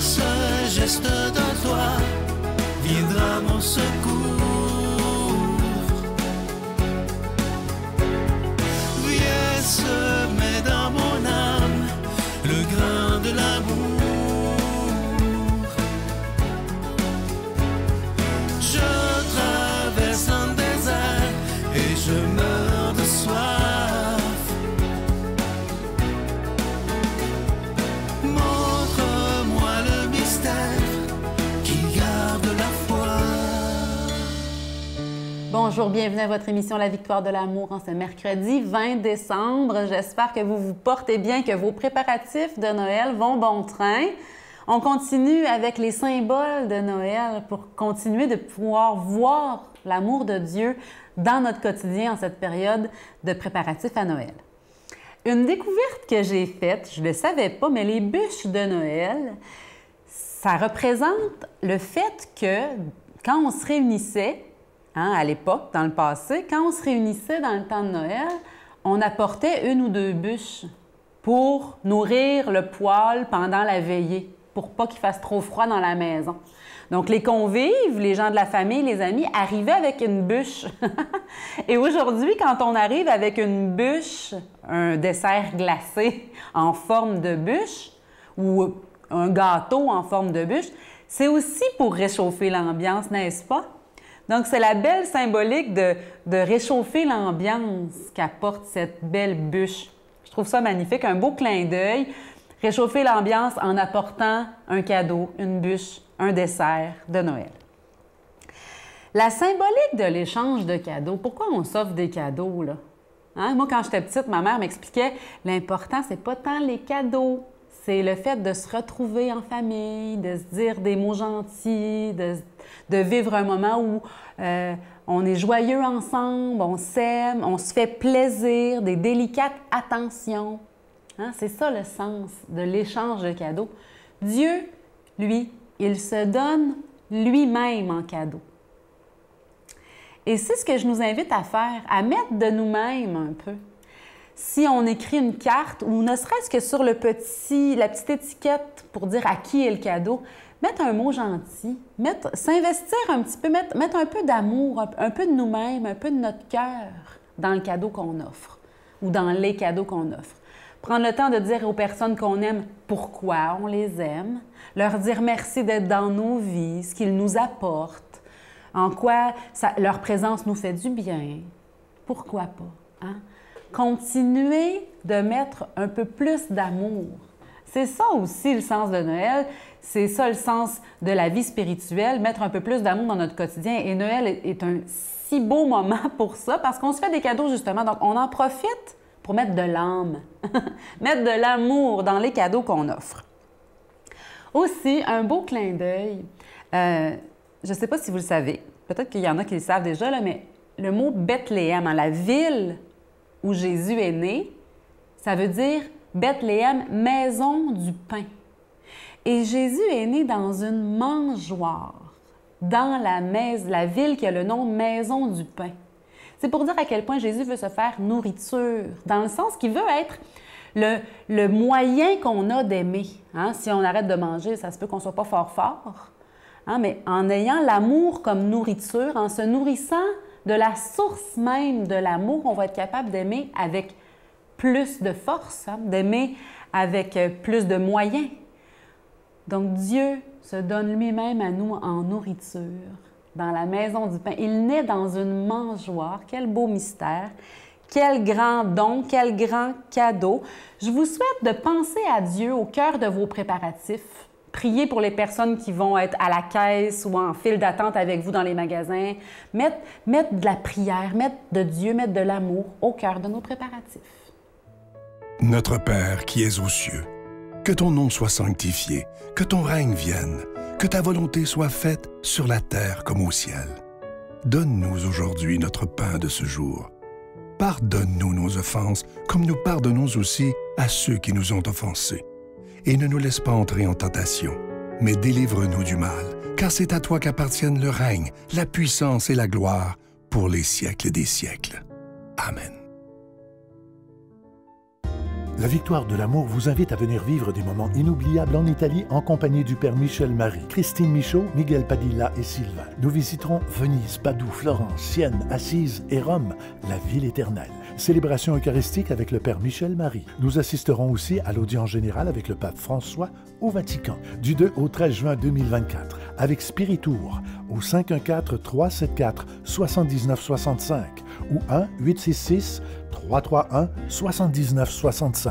ce geste de toi viendra mon secours. Viens semer dans mon âme le grain de l'amour. Je traverse un désert et je meurs de soif. Montre-moi le mystère qui garde la foi. Bonjour, bienvenue à votre émission La Victoire de l'amour en ce mercredi 20 décembre. J'espère que vous vous portez bien, que vos préparatifs de Noël vont bon train. On continue avec les symboles de Noël pour continuer de pouvoir voir l'amour de Dieu dans notre quotidien en cette période de préparatifs à Noël. Une découverte que j'ai faite, je ne le savais pas, mais les bûches de Noël, ça représente le fait que quand on se réunissait, à l'époque, dans le passé, quand on se réunissait dans le temps de Noël, on apportait une ou deux bûches pour nourrir le poêle pendant la veillée, pour pas qu'il fasse trop froid dans la maison. Donc, les convives, les gens de la famille, les amis, arrivaient avec une bûche. Et aujourd'hui, quand on arrive avec une bûche, un dessert glacé en forme de bûche ou un gâteau en forme de bûche, c'est aussi pour réchauffer l'ambiance, n'est-ce pas? Donc, c'est la belle symbolique de réchauffer l'ambiance qu'apporte cette belle bûche. Je trouve ça magnifique, un beau clin d'œil. Réchauffer l'ambiance en apportant un cadeau, une bûche, un dessert de Noël. La symbolique de l'échange de cadeaux, pourquoi on s'offre des cadeaux, là? Moi, quand j'étais petite, ma mère m'expliquait l'important, c'est pas tant les cadeaux, c'est le fait de se retrouver en famille, de se dire des mots gentils, de vivre un moment où on est joyeux ensemble, on s'aime, on se fait plaisir, des délicates attentions. C'est ça le sens de l'échange de cadeaux. Dieu, lui, il se donne lui-même en cadeau. Et c'est ce que je nous invite à faire, à mettre de nous-mêmes un peu. Si on écrit une carte, ou ne serait-ce que sur la petite étiquette pour dire à qui est le cadeau, mettre un mot gentil, s'investir un petit peu, mettre un peu d'amour, un peu de nous-mêmes, un peu de notre cœur dans le cadeau qu'on offre ou dans les cadeaux qu'on offre. Prendre le temps de dire aux personnes qu'on aime pourquoi on les aime, leur dire merci d'être dans nos vies, ce qu'ils nous apportent, en quoi leur présence nous fait du bien. Pourquoi pas? Continuer de mettre un peu plus d'amour. C'est ça aussi le sens de Noël, c'est ça le sens de la vie spirituelle, mettre un peu plus d'amour dans notre quotidien. Et Noël est un si beau moment pour ça, parce qu'on se fait des cadeaux justement, donc on en profite pour mettre de l'âme, mettre de l'amour dans les cadeaux qu'on offre. Aussi, un beau clin d'œil, je ne sais pas si vous le savez, peut-être qu'il y en a qui le savent déjà, là, mais le mot Bethléem, la ville où Jésus est né, ça veut dire Bethléem, maison du pain. Et Jésus est né dans une mangeoire, dans la ville qui a le nom Maison du pain. C'est pour dire à quel point Jésus veut se faire nourriture, dans le sens qu'il veut être le moyen qu'on a d'aimer. Si on arrête de manger, ça se peut qu'on ne soit pas fort, mais en ayant l'amour comme nourriture, en se nourrissant de la source même de l'amour, on va être capable d'aimer avec plus de force, d'aimer avec plus de moyens. Donc Dieu se donne lui-même à nous en nourriture. Dans la maison du pain. Il naît dans une mangeoire. Quel beau mystère. Quel grand don, quel grand cadeau. Je vous souhaite de penser à Dieu au cœur de vos préparatifs. Priez pour les personnes qui vont être à la caisse ou en file d'attente avec vous dans les magasins. Mettre de la prière, mettre de Dieu, mettre de l'amour au cœur de nos préparatifs. Notre Père qui es aux cieux, que ton nom soit sanctifié, que ton règne vienne. Que ta volonté soit faite sur la terre comme au ciel. Donne-nous aujourd'hui notre pain de ce jour. Pardonne-nous nos offenses, comme nous pardonnons aussi à ceux qui nous ont offensés. Et ne nous laisse pas entrer en tentation, mais délivre-nous du mal, car c'est à toi qu'appartiennent le règne, la puissance et la gloire pour les siècles des siècles. Amen. La Victoire de l'amour vous invite à venir vivre des moments inoubliables en Italie en compagnie du Père Michel Marie, Christine Michaud, Miguel Padilla et Sylvain. Nous visiterons Venise, Padoue, Florence, Sienne, Assise et Rome, la ville éternelle. Célébration eucharistique avec le Père Michel Marie. Nous assisterons aussi à l'audience générale avec le pape François au Vatican, du 2 au 13 juin 2024, avec Spiritour au 514-374-7965 ou 1-866-331-7965.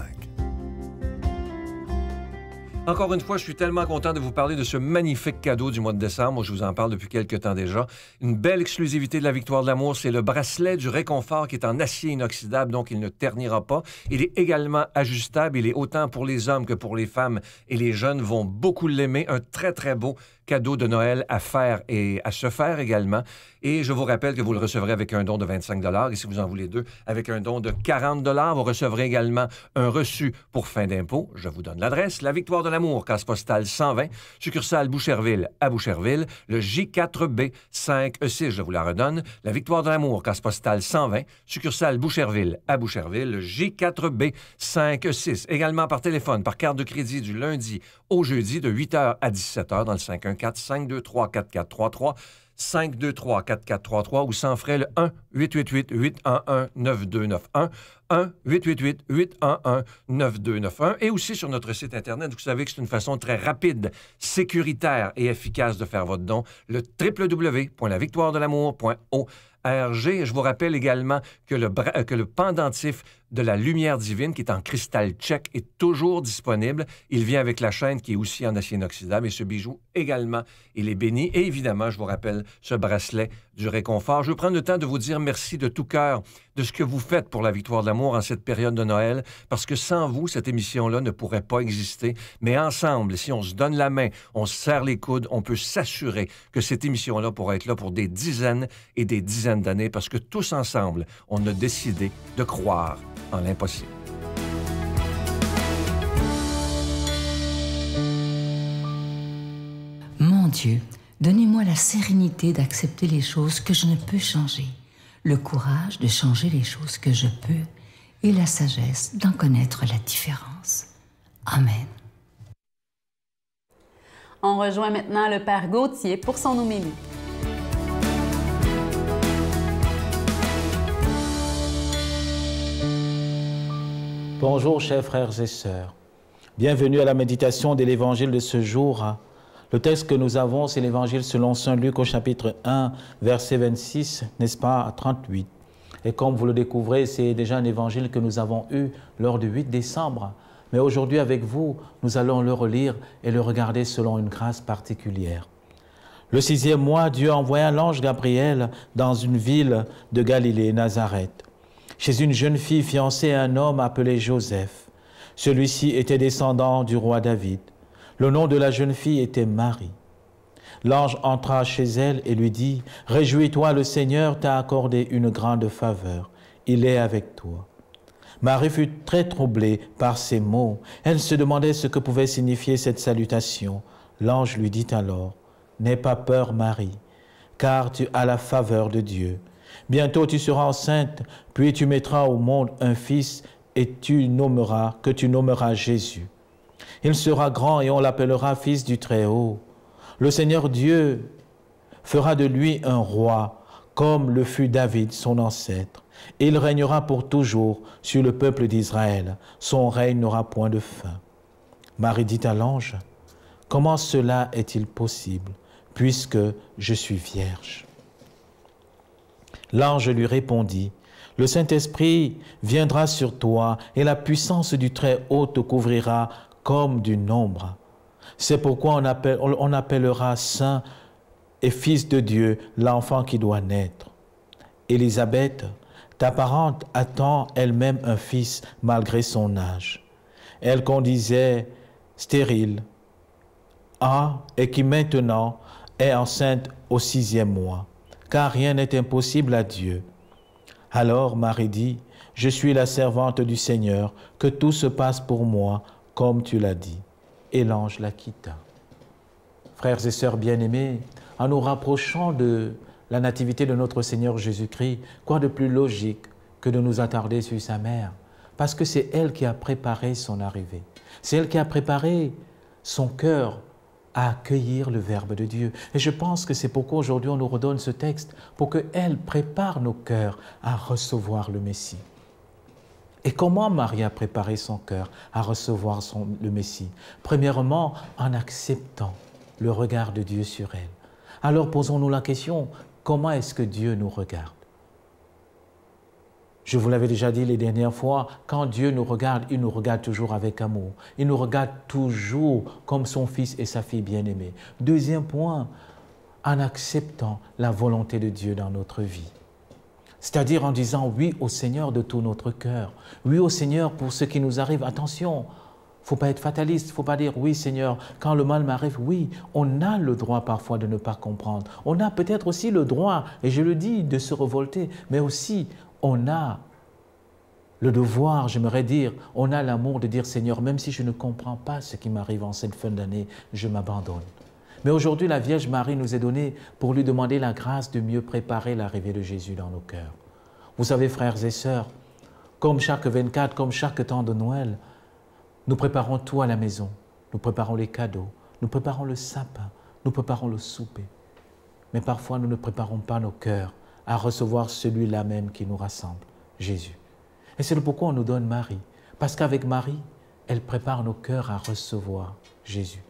Encore une fois, je suis tellement content de vous parler de ce magnifique cadeau du mois de décembre. Je vous en parle depuis quelques temps déjà. Une belle exclusivité de la Victoire de l'amour, c'est le bracelet du réconfort qui est en acier inoxydable, donc il ne ternira pas. Il est également ajustable. Il est autant pour les hommes que pour les femmes. Et les jeunes vont beaucoup l'aimer. Un très, très beau cadeau de Noël à faire et à se faire également. Et je vous rappelle que vous le recevrez avec un don de 25 $. Et si vous en voulez deux, avec un don de 40 $. Vous recevrez également un reçu pour fin d'impôt. Je vous donne l'adresse. La Victoire de l'amour, case postale 120, succursale Boucherville à Boucherville, le J4B 5E6. Je vous la redonne. La Victoire de l'amour, case postale 120, succursale Boucherville à Boucherville, le J4B 5E6. Également par téléphone, par carte de crédit du lundi au jeudi de 8h à 17h dans le 514-523-4433. 523-4433 ou sans frais le 1-888-811-9291. 1-888-811-9291. Et aussi sur notre site Internet, vous savez que c'est une façon très rapide, sécuritaire et efficace de faire votre don, le www.lavictoiredelamour.org. Je vous rappelle également que le pendentif de la lumière divine, qui est en cristal tchèque, est toujours disponible. Il vient avec la chaîne qui est aussi en acier inoxydable et ce bijou également, il est béni. Et évidemment, je vous rappelle ce bracelet du réconfort. Je veux prendre le temps de vous dire merci de tout cœur de ce que vous faites pour la Victoire de l'amour en cette période de Noël, parce que sans vous, cette émission-là ne pourrait pas exister. Mais ensemble, si on se donne la main, on se serre les coudes, on peut s'assurer que cette émission-là pourra être là pour des dizaines et des dizaines d'années, parce que tous ensemble, on a décidé de croire en l'impossible. Mon Dieu, donnez-moi la sérénité d'accepter les choses que je ne peux changer, le courage de changer les choses que je peux et la sagesse d'en connaître la différence. Amen. On rejoint maintenant le Père Gauthier pour son homélie. Bonjour, chers frères et sœurs. Bienvenue à la méditation de l'Évangile de ce jour. Le texte que nous avons, c'est l'Évangile selon saint Luc au chapitre 1, verset 26, n'est-ce pas, à 38. Et comme vous le découvrez, c'est déjà un Évangile que nous avons eu lors du 8 décembre. Mais aujourd'hui, avec vous, nous allons le relire et le regarder selon une grâce particulière. Le 6e mois, Dieu envoya l'ange Gabriel dans une ville de Galilée, Nazareth, chez une jeune fille fiancée à un homme appelé Joseph. Celui-ci était descendant du roi David. Le nom de la jeune fille était Marie. L'ange entra chez elle et lui dit, « Réjouis-toi, le Seigneur t'a accordé une grande faveur. Il est avec toi. » Marie fut très troublée par ces mots. Elle se demandait ce que pouvait signifier cette salutation. L'ange lui dit alors, « N'aie pas peur, Marie, car tu as la faveur de Dieu. Bientôt tu seras enceinte, puis tu mettras au monde un fils et que tu nommeras Jésus. Il sera grand et on l'appellera fils du Très-Haut. Le Seigneur Dieu fera de lui un roi, comme le fut David, son ancêtre. Et il régnera pour toujours sur le peuple d'Israël. Son règne n'aura point de fin. » Marie dit à l'ange, « Comment cela est-il possible, puisque je suis vierge ?» L'ange lui répondit, « Le Saint-Esprit viendra sur toi et la puissance du Très-Haut te couvrira comme d'une ombre. C'est pourquoi on appellera saint et fils de Dieu l'enfant qui doit naître. Élisabeth, ta parente, attend elle-même un fils malgré son âge. Elle qu'on disait stérile, et qui maintenant est enceinte au 6e mois, car rien n'est impossible à Dieu. » Alors Marie dit, « Je suis la servante du Seigneur, que tout se passe pour moi comme tu l'as dit. » Et l'ange la quitta. Frères et sœurs bien-aimés, en nous rapprochant de la nativité de notre Seigneur Jésus-Christ, quoi de plus logique que de nous attarder sur sa mère? parce que c'est elle qui a préparé son arrivée. C'est elle qui a préparé son cœur à accueillir le Verbe de Dieu. Et je pense que c'est pourquoi aujourd'hui on nous redonne ce texte, pour qu'elle prépare nos cœurs à recevoir le Messie. Et comment Marie a préparé son cœur à recevoir le Messie? Premièrement, en acceptant le regard de Dieu sur elle. Alors posons-nous la question, comment est-ce que Dieu nous regarde? Je vous l'avais déjà dit les dernières fois, quand Dieu nous regarde, il nous regarde toujours avec amour. Il nous regarde toujours comme son fils et sa fille bien-aimée. Deuxième point, en acceptant la volonté de Dieu dans notre vie. C'est-à-dire en disant oui au Seigneur de tout notre cœur. Oui au Seigneur pour ce qui nous arrive. Attention, il ne faut pas être fataliste, il ne faut pas dire oui Seigneur, quand le mal m'arrive, oui, on a le droit parfois de ne pas comprendre. On a peut-être aussi le droit, et je le dis, de se révolter, mais aussi on a le devoir, j'aimerais dire, on a l'amour de dire Seigneur, même si je ne comprends pas ce qui m'arrive en cette fin d'année, je m'abandonne. Mais aujourd'hui, la Vierge Marie nous est donnée pour lui demander la grâce de mieux préparer l'arrivée de Jésus dans nos cœurs. Vous savez, frères et sœurs, comme chaque 24, comme chaque temps de Noël, nous préparons tout à la maison. Nous préparons les cadeaux, nous préparons le sapin, nous préparons le souper. Mais parfois, nous ne préparons pas nos cœurs à recevoir celui-là même qui nous rassemble, Jésus. Et c'est pourquoi on nous donne Marie. Parce qu'avec Marie, elle prépare nos cœurs à recevoir Jésus.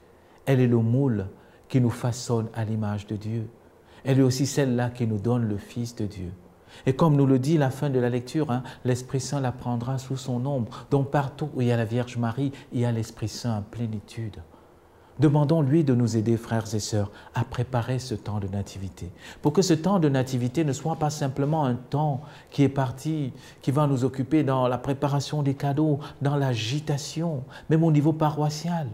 Elle est le moule qui nous façonne à l'image de Dieu. Elle est aussi celle-là qui nous donne le Fils de Dieu. Et comme nous le dit la fin de la lecture, l'Esprit Saint la prendra sous son ombre. Donc partout où il y a la Vierge Marie, il y a l'Esprit Saint en plénitude. Demandons-lui de nous aider, frères et sœurs, à préparer ce temps de nativité. Pour que ce temps de nativité ne soit pas simplement un temps qui est parti, qui va nous occuper dans la préparation des cadeaux, dans l'agitation, même au niveau paroissial.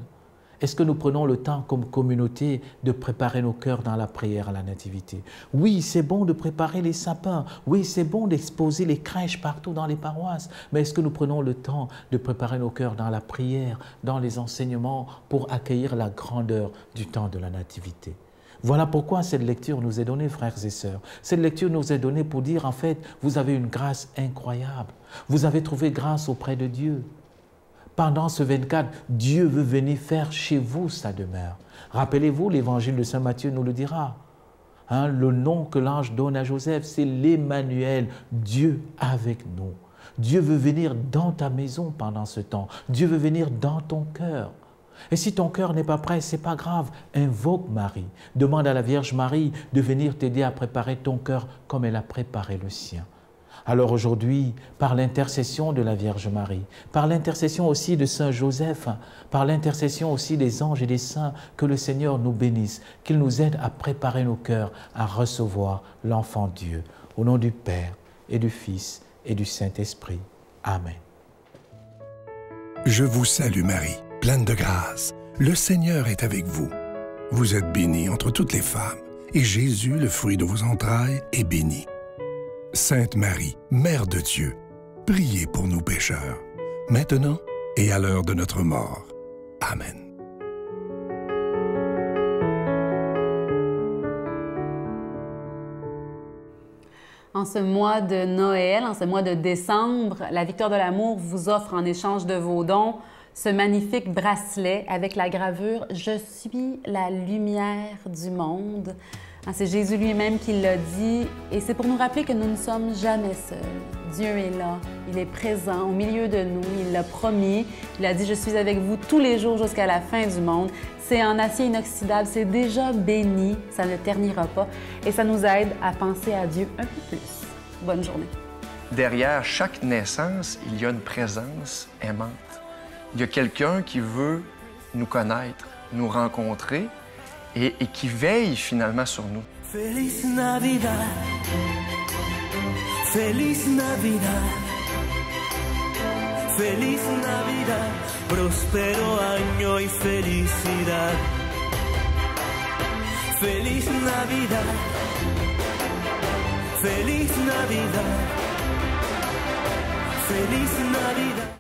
Est-ce que nous prenons le temps comme communauté de préparer nos cœurs dans la prière à la nativité? Oui, c'est bon de préparer les sapins. Oui, c'est bon d'exposer les crèches partout dans les paroisses. Mais est-ce que nous prenons le temps de préparer nos cœurs dans la prière, dans les enseignements pour accueillir la grandeur du temps de la nativité? Voilà pourquoi cette lecture nous est donnée, frères et sœurs. Cette lecture nous est donnée pour dire, en fait, vous avez une grâce incroyable. Vous avez trouvé grâce auprès de Dieu. Pendant ce 24, Dieu veut venir faire chez vous sa demeure. Rappelez-vous, l'évangile de Saint Matthieu nous le dira. Le nom que l'ange donne à Joseph, c'est l'Emmanuel, Dieu avec nous. Dieu veut venir dans ta maison pendant ce temps. Dieu veut venir dans ton cœur. Et si ton cœur n'est pas prêt, ce n'est pas grave. Invoque Marie. Demande à la Vierge Marie de venir t'aider à préparer ton cœur comme elle a préparé le sien. Alors aujourd'hui, par l'intercession de la Vierge Marie, par l'intercession aussi de Saint Joseph, par l'intercession aussi des anges et des saints, que le Seigneur nous bénisse, qu'il nous aide à préparer nos cœurs à recevoir l'enfant Dieu. Au nom du Père et du Fils et du Saint-Esprit. Amen. Je vous salue Marie, pleine de grâce. Le Seigneur est avec vous. Vous êtes bénie entre toutes les femmes, et Jésus, le fruit de vos entrailles, est béni. Sainte Marie, Mère de Dieu, priez pour nous pécheurs, maintenant et à l'heure de notre mort. Amen. En ce mois de Noël, en ce mois de décembre, la Victoire de l'amour vous offre en échange de vos dons ce magnifique bracelet avec la gravure « Je suis la lumière du monde ». C'est Jésus lui-même qui l'a dit et c'est pour nous rappeler que nous ne sommes jamais seuls. Dieu est là, il est présent au milieu de nous, il l'a promis. Il a dit « Je suis avec vous tous les jours jusqu'à la fin du monde ». C'est en acier inoxydable, c'est déjà béni, ça ne ternira pas et ça nous aide à penser à Dieu un peu plus. Bonne journée. Derrière chaque naissance, il y a une présence aimante. Il y a quelqu'un qui veut nous connaître, nous rencontrer et qui veille finalement sur nous. Feliz Navidad, Feliz Navidad, Feliz Navidad, próspero año y felicidad. Feliz Navidad, Feliz Navidad, Feliz Navidad.